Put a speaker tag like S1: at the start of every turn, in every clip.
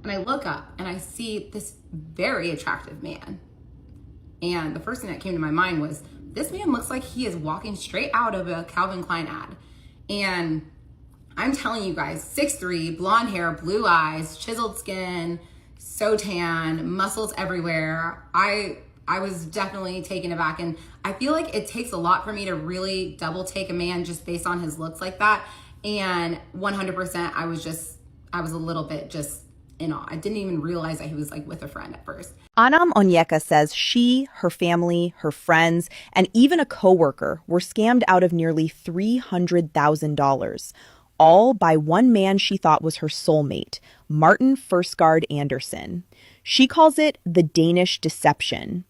S1: And I look up and I see this very attractive man. And the first thing that came to my mind was, this man looks like he is walking straight out of a Calvin Klein ad. And I'm telling you guys, 6'3", blonde hair, blue eyes, chiseled skin, so tan, muscles everywhere. I was definitely taken aback, and I feel like it takes a lot for me to really double take a man just based on his looks like that. And 100%, I was a little bit just in awe. I didn't even realize that he was like with a friend at first.
S2: Anam Onyeka says she, her family, her friends, and even a coworker were scammed out of nearly $300,000, all by one man she thought was her soulmate, Martin Firstgard Andersen. She calls it the Danish deception.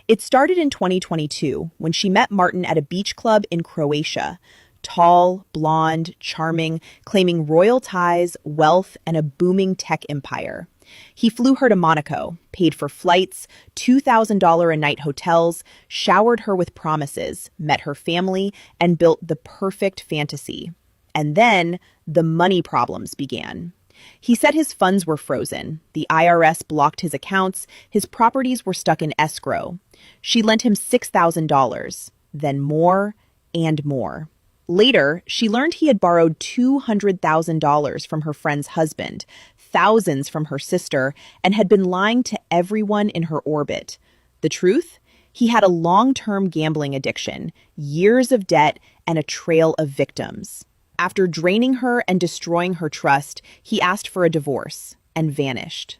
S2: It started in 2022 when she met Martin at a beach club in Croatia. Tall, blonde, charming, claiming royal ties, wealth, and a booming tech empire. He flew her to Monaco, paid for flights, $2,000 a night hotels, showered her with promises, met her family, and built the perfect fantasy. And then the money problems began. He said his funds were frozen. The IRS blocked his accounts. His properties were stuck in escrow. She lent him $6,000, then more and more. Later, she learned he had borrowed $200,000 from her friend's husband, thousands from her sister, and had been lying to everyone in her orbit. The truth? He had a long-term gambling addiction, years of debt, and a trail of victims. After draining her and destroying her trust, he asked for a divorce and vanished.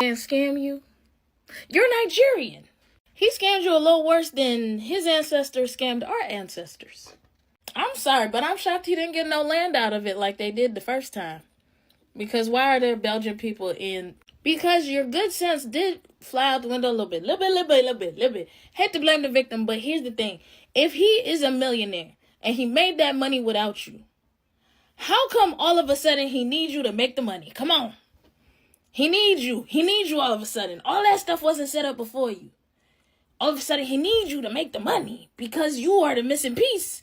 S3: And scam you? You're Nigerian. He scammed you a little worse than his ancestors scammed our ancestors. I'm sorry, but I'm shocked he didn't get no land out of it like they did the first time. Because why are there Belgian people in? Because your good sense did fly out the window a little bit. Hate to blame the victim, but here's the thing. If he is a millionaire and he made that money without you, how come all of a sudden he needs you to make the money? Come on. He needs you. He needs you all of a sudden. All that stuff wasn't set up before you. All of a sudden he needs you to make the money because you are the missing piece.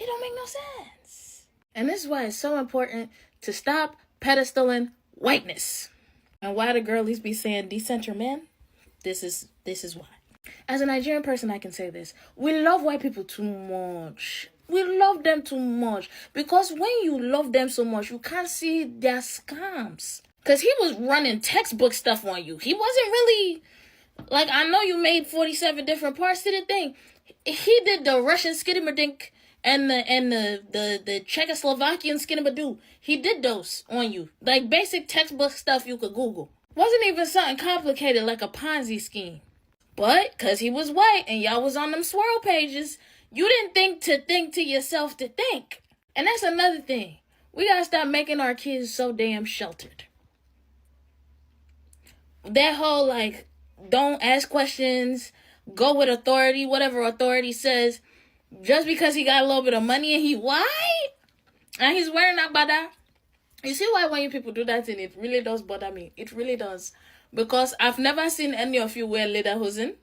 S3: It don't make no sense. And this is why it's so important to stop pedestaling whiteness. And why the girlies be saying decenter men? This is why. As a Nigerian person, I can say this. We love white people too much. We love them too much. Because when you love them so much, you can't see their scams. Because he was running textbook stuff on you. He wasn't really... Like, I know you made 47 different parts to the thing. He did the Russian skiddamadink and the Czechoslovakian skiddamadoo. He did those on you. Like, basic textbook stuff you could Google. Wasn't even something complicated like a Ponzi scheme. But, because he was white and y'all was on them swirl pages, you didn't think to yourself to think. And that's another thing. We gotta stop making our kids so damn sheltered. That whole, like, don't ask questions, go with authority, whatever authority says, just because he got a little bit of money and he white, and he's wearing agbada. You see why when you people do that thing, it really does bother me. It really does. Because I've never seen any of you wear lederhosen.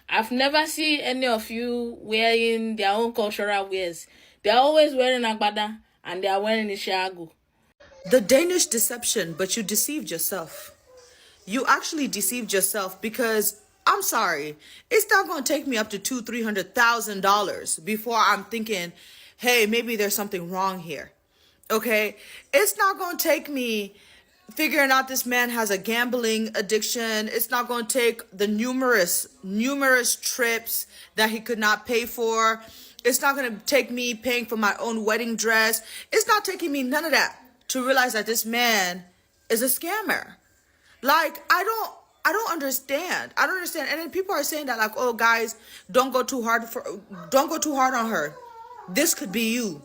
S3: I've never seen any of you wearing their own cultural wears. They're always wearing agbada and they're wearing ishagu.
S4: The Danish deception, but you deceived yourself. You actually deceived yourself because, I'm sorry, it's not going to take me up to $200,000-$300,000 before I'm thinking, hey, maybe there's something wrong here. Okay? It's not going to take me figuring out this man has a gambling addiction. It's not going to take the numerous trips that he could not pay for. It's not going to take me paying for my own wedding dress. It's not taking me none of that to realize that this man is a scammer. Like, I don't understand. I don't understand. And then people are saying that, like, oh, guys, don't go too hard on her. This could be you.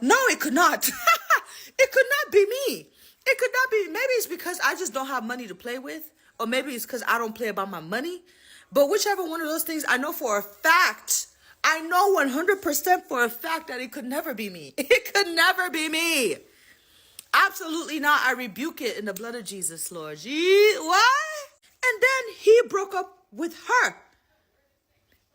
S4: No, it could not. It could not be me. It could not be. Maybe it's because I just don't have money to play with. Or maybe it's because I don't play about my money. But whichever one of those things, I know for a fact, I know 100% for a fact that it could never be me. It could never be me. Absolutely not. I rebuke it in the blood of Jesus, Lord. Why? And then he broke up with her.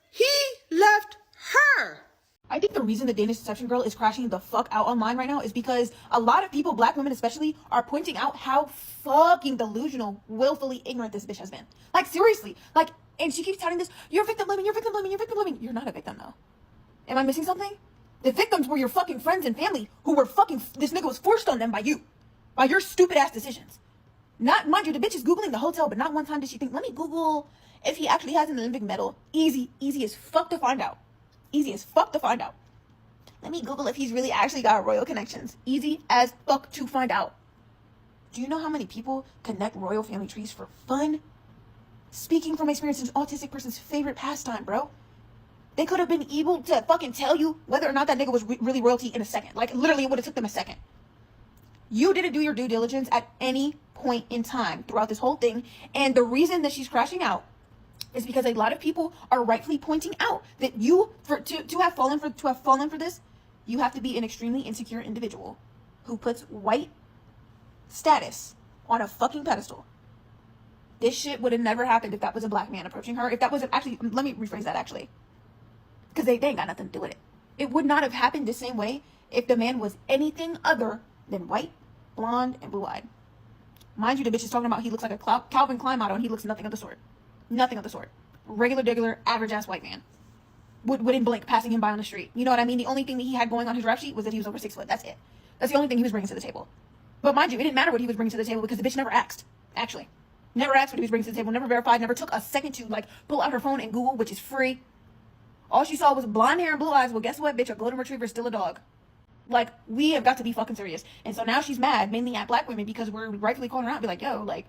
S4: He left her.
S5: I think the reason the Danish deception girl is crashing the fuck out online right now is because a lot of people, black women especially, are pointing out how fucking delusional, willfully ignorant this bitch has been. Like, seriously. Like, and she keeps touting this, you're victim blaming, you're victim blaming, you're victim blaming. You're not a victim, though. Am I missing something? The victims were your fucking friends and family who were fucking, this nigga was forced on them by you. By your stupid ass decisions. Not, mind you, the bitch is Googling the hotel, but not one time did she think, let me Google if he actually has an Olympic medal. Easy as fuck to find out. Easy as fuck to find out. Let me Google if he's really actually got royal connections. Easy as fuck to find out. Do you know how many people connect royal family trees for fun? Speaking from experience, an autistic person's favorite pastime, bro. They could have been able to fucking tell you whether or not that nigga was really royalty in a second. Like, literally, it would have took them a second. You didn't do your due diligence at any point in time throughout this whole thing. And the reason that she's crashing out is because a lot of people are rightfully pointing out that you, to have fallen for this, you have to be an extremely insecure individual who puts white status on a fucking pedestal. This shit would have never happened if that was a black man approaching her. If that was actually, let me rephrase that actually, because they ain't got nothing to do with it. It would not have happened the same way if the man was anything other than white, blonde, and blue-eyed. Mind you, the bitch is talking about he looks like a Calvin Klein model, and he looks nothing of the sort. Nothing of the sort. Regular, average-ass white man. Wouldn't blink passing him by on the street. You know what I mean? The only thing that he had going on his rap sheet was that he was over 6 foot. That's it. That's the only thing he was bringing to the table. But mind you, it didn't matter what he was bringing to the table because the bitch never asked. Actually. Never asked what he was bringing to the table. Never verified. Never took a second to, like, pull out her phone and Google, which is free. All she saw was blonde hair and blue eyes. Well, guess what, bitch? A golden retriever is still a dog. Like, we have got to be fucking serious. And so now she's mad, mainly at black women, because we're rightfully calling her out and be like, yo, like,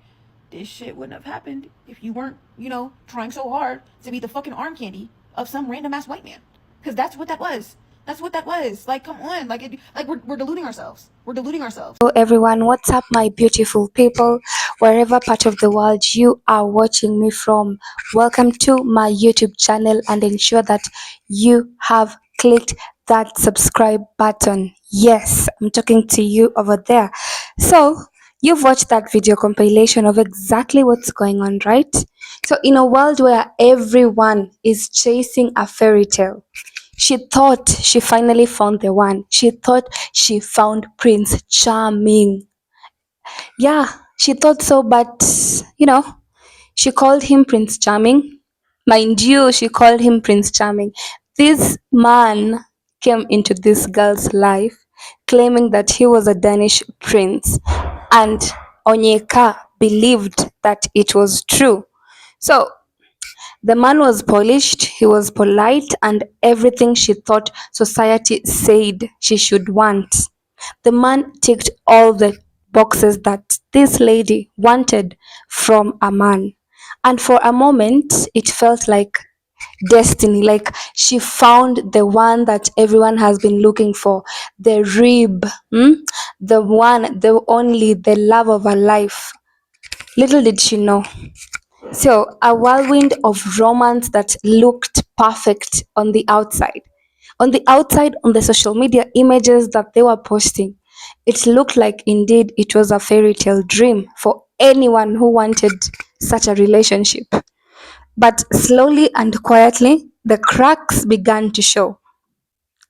S5: this shit wouldn't have happened if you weren't, you know, trying so hard to be the fucking arm candy of some random ass white man. Because that's what that was. That's what that was. Like, come on. Like, we're deluding ourselves. We're deluding ourselves.
S6: Hello everyone, what's up my beautiful people, wherever part of the world you are watching me from. Welcome to my YouTube channel and ensure that you have clicked that subscribe button. Yes, I'm talking to you over there. So you've watched that video compilation of exactly what's going on, right? So in a world where everyone is chasing a fairy tale, she thought she finally found the one. She thought she found Prince Charming. Yeah, she thought so, but she called him Prince Charming. Mind you, she called him Prince Charming. This man came into this girl's life claiming that he was a Danish prince, and Onyeka believed that it was true. So the man was polished, he was polite, and everything she thought society said she should want. The man ticked all the boxes that this lady wanted from a man. And for a moment, it felt like destiny, like she found the one that everyone has been looking for, the rib, the one, the only, the love of her life. Little did she know. So, a whirlwind of romance that looked perfect on the outside. On the outside, on the social media images that they were posting, it looked like indeed it was a fairy tale dream for anyone who wanted such a relationship. But slowly and quietly, the cracks began to show.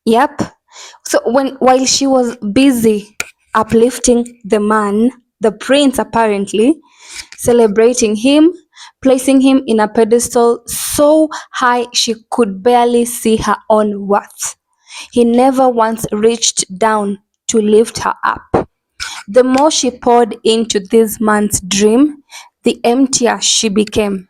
S6: Yep. So while she was busy uplifting the man, the prince apparently, celebrating him, placing him in a pedestal so high she could barely see her own worth, he never once reached down to lift her up. The more she poured into this man's dream, the emptier she became.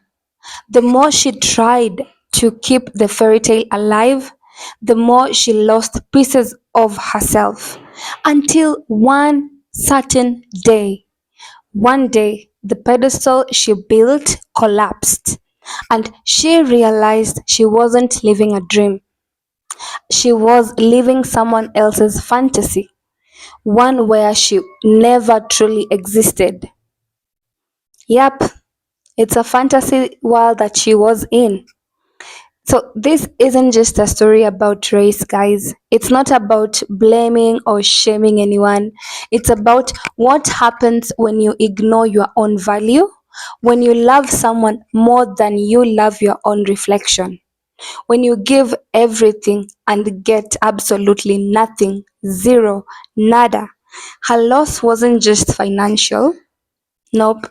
S6: The more she tried to keep the fairy tale alive, the more she lost pieces of herself. Until one day, the pedestal she built collapsed, and she realized she wasn't living a dream. She was living someone else's fantasy, one where she never truly existed. Yep, it's a fantasy world that she was in. So this isn't just a story about race, guys. It's not about blaming or shaming anyone. It's about what happens when you ignore your own value, when you love someone more than you love your own reflection. When you give everything and get absolutely nothing, zero, nada. Her loss wasn't just financial. Nope.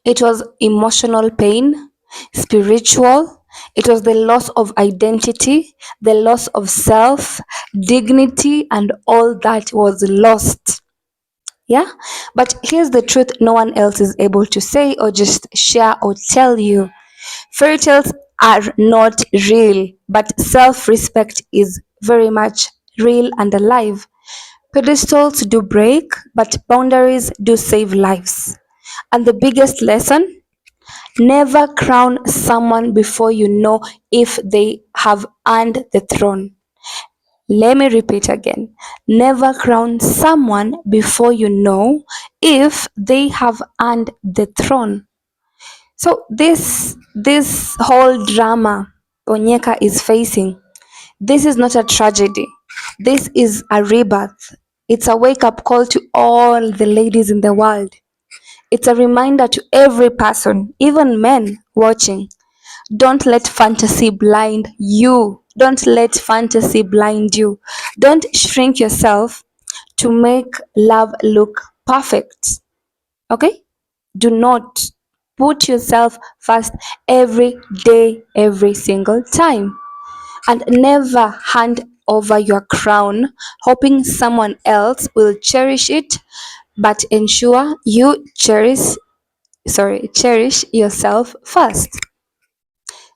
S6: It was emotional pain, spiritual. It was the loss of identity, the loss of self, dignity, and all that was lost. Yeah? But here's the truth no one else is able to say or just share or tell you. Fairy tales are not real, but self respect is very much real and alive. Pedestals do break, but boundaries do save lives. And the biggest lesson, never crown someone before you know if they have earned the throne. Let me repeat again. Never crown someone before you know if they have earned the throne. So this whole drama Onyeka is facing, this is not a tragedy. This is a rebirth. It's a wake-up call to all the ladies in the world. It's a reminder to every person, even men watching. Don't let fantasy blind you. Don't let fantasy blind you. Don't shrink yourself to make love look perfect. Okay? Do not put yourself first every day, every single time. And never hand over your crown hoping someone else will cherish it, but ensure you cherish yourself first.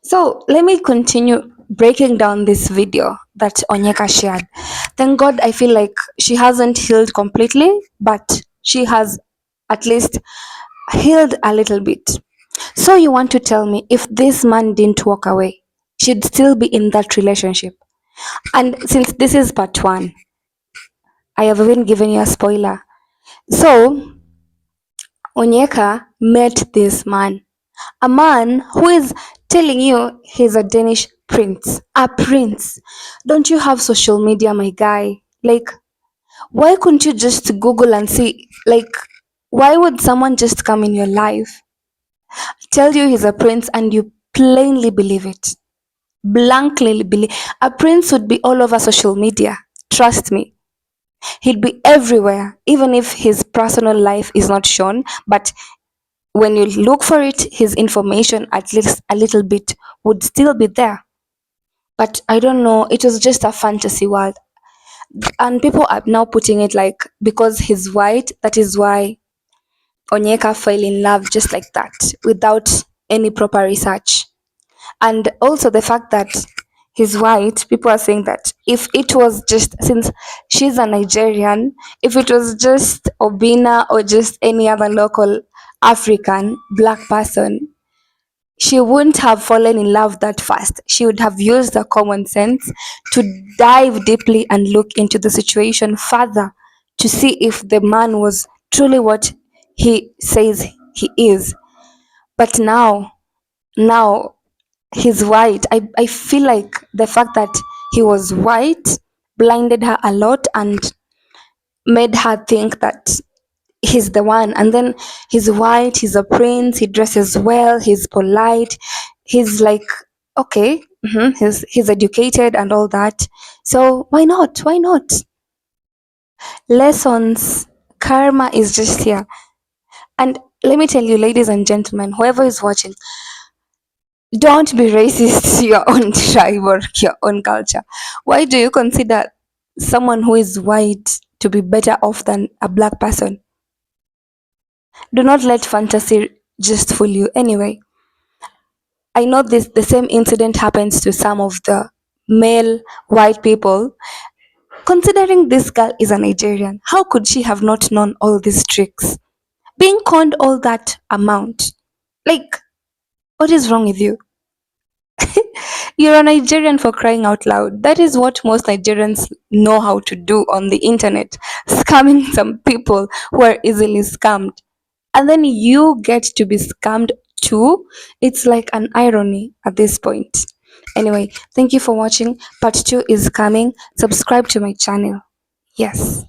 S6: So let me continue breaking down this video that Onyeka shared. Thank God I feel like she hasn't healed completely, but she has at least healed a little bit. So you want to tell me if this man didn't walk away, she'd still be in that relationship? And since this is part one, I have even given you a spoiler. So Onyeka met this man, a man who is telling you he's a Danish prince. A prince. Don't you have social media, my guy? Like, why couldn't you just Google and see? Like, why would someone just come in your life, tell you he's a prince, and you plainly believe it? Blankly believe. A prince would be all over social media. Trust me. He'd be everywhere, even if his personal life is not shown. But when you look for it, his information, at least a little bit, would still be there. But I don't know, it was just a fantasy world. And people are now putting it like because he's white, that is why Onyeka fell in love just like that, without any proper research. And also the fact that he's white, people are saying that if it was just, since she's a Nigerian, if it was just Obina or just any other local African black person, she wouldn't have fallen in love that fast. She would have used her common sense to dive deeply and look into the situation further to see if the man was truly what he says he is. But now he's white. I feel like the fact that he was white blinded her a lot and made her think that he's the one. And then he's white, he's a prince, he dresses well, he's polite, he's like, okay, he's educated and all that. So why not? Why not? Lessons, karma is just here. And let me tell you, ladies and gentlemen, whoever is watching, don't be racist to your own tribe or your own culture. Why do you consider someone who is white to be better off than a black person? Do not let fantasy just fool you. Anyway, I know the same incident happens to some of the male white people. Considering this girl is a Nigerian, how could she have not known all these tricks? Being conned all that amount. Like, what is wrong with you? You're a Nigerian, for crying out loud. That is what most Nigerians know how to do on the internet. Scamming some people who are easily scammed. And then you get to be scammed too. It's like an irony at this point. Anyway, thank you for watching. Part 2 is coming. Subscribe to my channel. Yes.